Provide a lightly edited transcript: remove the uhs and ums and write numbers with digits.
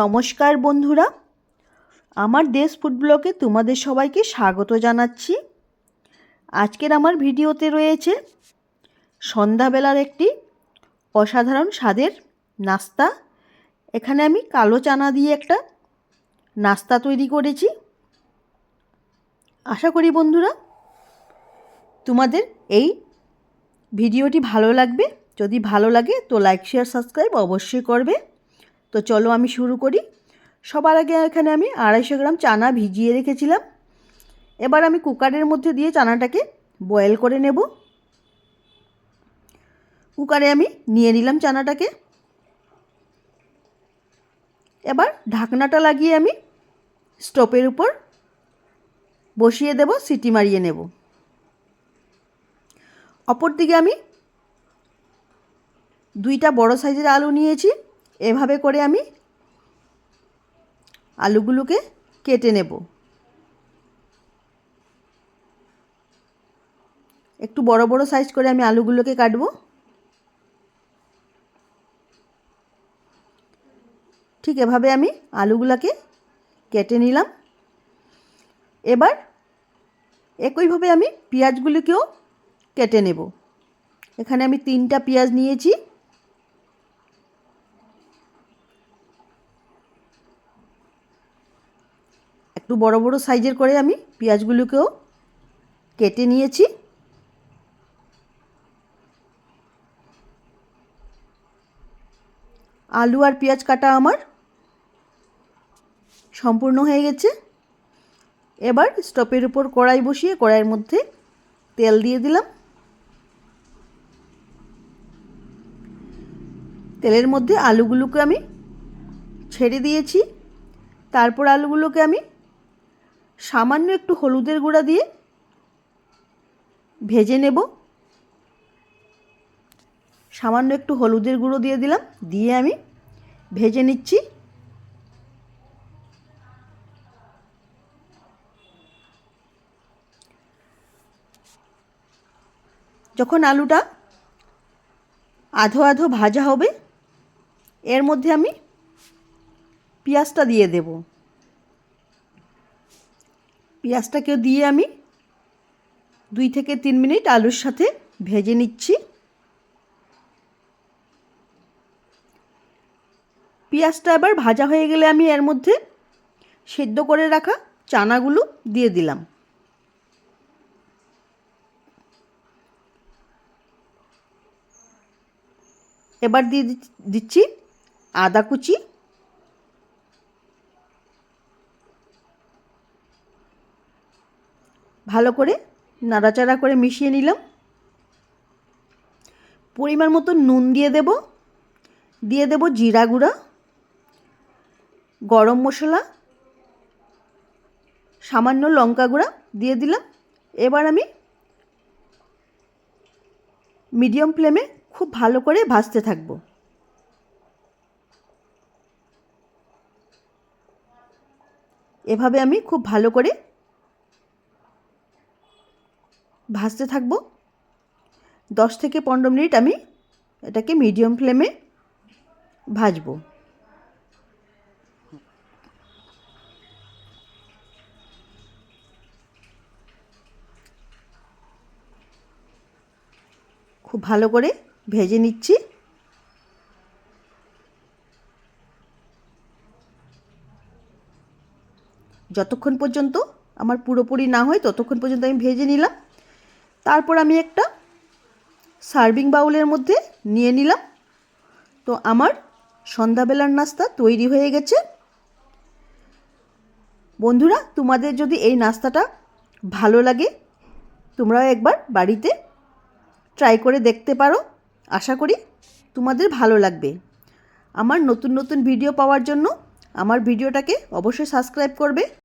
নমস্কার বন্ধুরা, আমার দেশ ফুড ব্লগে তোমাদের সবাইকে স্বাগত জানাচ্ছি। আজকের আমার ভিডিওতে রয়েছে সন্ধ্যাবেলার একটি অসাধারণ স্বাদের নাস্তা। এখানে আমি কালো চানা দিয়ে একটা নাস্তা তৈরি করেছি। আশা করি বন্ধুরা তোমাদের এই ভিডিওটি ভালো লাগবে। যদি ভালো লাগে তো লাইক শেয়ার সাবস্ক্রাইব অবশ্যই করবে। তো চলো আমি শুরু করি। সবার আগে এখানে আমি 250 গ্রাম চানা ভিজিয়ে রেখেছিলাম। এবার আমি কুকারের মধ্যে দিয়ে চানাটাকে বয়েল করে নেব। কুকারে আমি নিয়ে নিলাম চানাটাকে। এবার ঢাকনাটা লাগিয়ে আমি স্টোভের উপর বসিয়ে দেব, সিটি মারিয়ে নেব। অপর দিকে আমি 2টা বড় সাইজের আলু নিয়েছি। এভাবে করে আমি আলুগুলোকে কেটে নেব। একটু বড় বড় সাইজ করে আমি আলুগুলোকে কাটবো। ঠিক এভাবে আমি আলুগুলোকে কেটে নিলাম। এবার একইভাবে আমি পেঁয়াজগুলোকেও কেটে নেব। এখানে আমি 3টা পেঁয়াজ নিয়েছি। একটু বড় বড় সাইজের করে আমি পেঁয়াজগুলোকেও কেটে নিয়েছি। আলু আর পেঁয়াজ কাটা আমার সম্পূর্ণ হয়ে গেছে। এবার স্টোভের উপর কড়াই বসিয়ে কড়াইয়ের মধ্যে তেল দিয়ে দিলাম। তেলের মধ্যে আলুগুলোকে আমি ছেড়ে দিয়েছি। তারপর আলুগুলোকে আমি সামান্য একটু হলুদের গুঁড়া দিয়ে ভেজে নেব। সামান্য একটু হলুদের গুঁড়ো দিয়ে দিলাম, দিয়ে আমি ভেজে নিচ্ছি। যখন আলুটা আধো আধো ভাজা হবে এর মধ্যে আমি পেঁয়াজটা দিয়ে দেব। পেঁয়াজটাকে দিয়ে আমি 2 থেকে 3 মিনিট আলুর সাথে ভেজে নিচ্ছি। পেঁয়াজটা এবার ভাজা হয়ে গেলে আমি এর মধ্যে সেদ্ধ করে রাখা চানাগুলো দিয়ে দিলাম। এবার দিয়ে দিচ্ছি আদা কুচি, ভালো করে নাড়াচাড়া করে মিশিয়ে নিলাম। পরিমাণ মতো নুন দিয়ে দেব জিরা গুঁড়া, গরম মশলা, সামান্য লঙ্কা গুঁড়া দিয়ে দিলাম। এবার আমি মিডিয়াম ফ্লেমে খুব ভালো করে ভাজতে থাকব। এভাবে আমি খুব ভালো করে ভাজতে থাকব। 10 থেকে 15 মিনিট আমি এটাকে মিডিয়াম ফ্লেমে ভাজবো। খুব ভালো করে ভেজে নিচ্ছি। যতক্ষণ পর্যন্ত আমার পুরোপুরি না হয় ততক্ষণ পর্যন্ত আমি ভেজে নিলাম। তারপর আমি একটা সার্ভিং বাউলের মধ্যে নিয়ে নিলাম। তো আমার সন্ধ্যাবেলার নাস্তা তৈরি হয়ে গেছে। বন্ধুরা, তোমাদের যদি এই নাস্তাটা ভালো লাগে তোমরাও একবার বাড়িতে ট্রাই করে দেখতে পারো। আশা করি তোমাদের ভালো লাগবে। আমার নতুন নতুন ভিডিও পাওয়ার জন্য আমার ভিডিওটাকে অবশ্যই সাবস্ক্রাইব করবে।